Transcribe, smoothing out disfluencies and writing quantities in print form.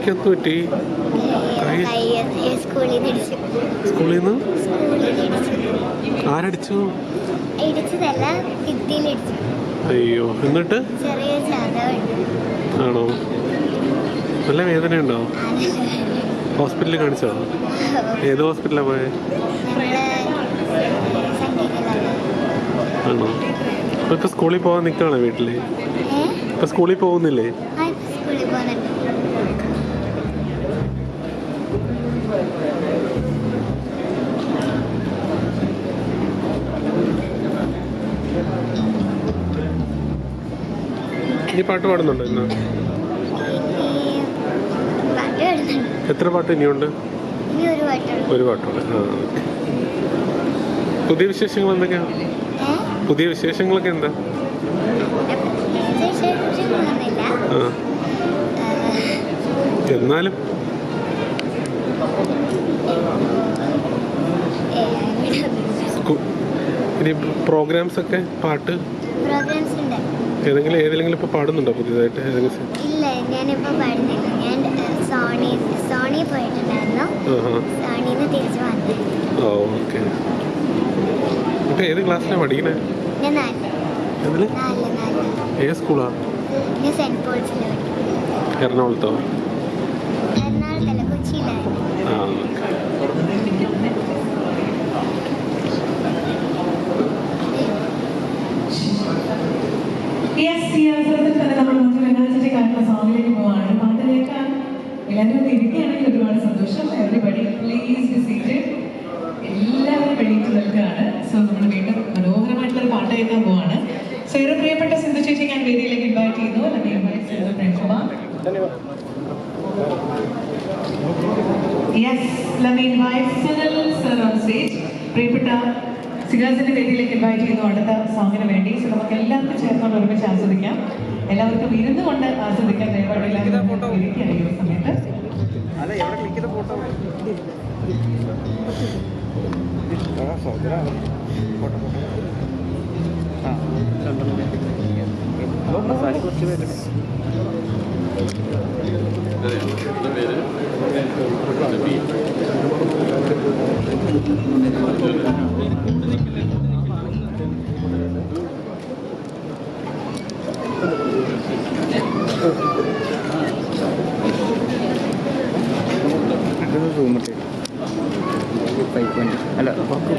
കൈക്കൊത്ത് പറ്റി? സ്കൂളിൽ നിന്ന് ആരടിച്ചു? അയ്യോ, എന്നിട്ട് ആണോ? നല്ല വേദനയുണ്ടോ? ഹോസ്പിറ്റലിൽ കാണിച്ചോ? ഏത് ഹോസ്പിറ്റലാണ് പോയത്? ആണോ? ഇപ്പൊ സ്കൂളിൽ പോകാൻ നിൽക്കുകയാണോ വീട്ടിൽ? ഇപ്പൊ സ്കൂളിൽ പോകുന്നില്ലേ? നീ പാട്ട് പാടുന്നുണ്ടോ ഇന്ന്? എത്ര പാട്ട് ഇനിയുണ്ട്? ഒരു പാട്ടുണ്ട്. ആ, പുതിയ വിശേഷങ്ങൾ എന്തൊക്കെയാണ്? പുതിയ വിശേഷങ്ങളൊക്കെ എന്താ? ആ, എന്നാലും ഇനി പ്രോഗ്രാംസ് ഒക്കെ പാട്ട് ഏതെങ്കിലും ഇപ്പൊ പാടുന്നുണ്ടോ പുതിയതായിട്ട്? ഇല്ല, ഞാനിപ്പോ പാടുന്നില്ല. ഞാൻ സോണി പോയിട്ടുണ്ടായിരുന്നു. സോണിന്ന് തിരിച്ചു വന്നു. ഓക്കെ. ഇപ്പൊ ഏത് ക്ലാസ്സിലാണ് പഠിക്കണേ? ഞാൻ 4. ഏത് സ്കൂളാ? ഞാൻ സെന്റ് പോൾസിൽ. എറണാകുളത്തോ? എറണാകുളത്തല്ല, കൊച്ചിയിലായിരുന്നു. ആ, സോങ്ങിലേക്ക് പോവാണ്. പാട്ട് കേൾക്കാൻ എല്ലാവരും ഇരിക്കുകയാണെങ്കിൽ ഒരുപാട് സന്തോഷം. Everybody please be seated. എല്ലാവരും എഴുന്നേറ്റ് നിൽക്കുകയാണ്. സോ നമ്മൾ വീണ്ടും മനോഹരമായിട്ടുള്ള പാട്ട് കേൾക്കാൻ പോവാണ്. സോ ഏറെ പ്രിയപ്പെട്ട സിന്ധു ചേച്ചി ഞാൻ വേദിയിലേക്ക് ഇൻവൈറ്റ് ചെയ്യുന്നു. പ്രിയപ്പെട്ട സിംഗേഴ്സിന്റെ വേദിയിലേക്ക് ഇൻവൈറ്റ് ചെയ്യുന്നു അടുത്ത സോങ്ങിന് വേണ്ടി. സോ നമുക്ക് എല്ലാവർക്കും ചേർന്നുകൊണ്ട് ഒരുമിച്ച് ആസ്വദിക്കാം. എല്ലാവർക്കും ഇരുന്ന് കൊണ്ട് ആസ്വദിക്കാൻ ദയവായി എല്ലാവരും ഇരിക്കുകയാണ് ഈ ഒരു സമയത്ത്. അല്ല കുറച്ച്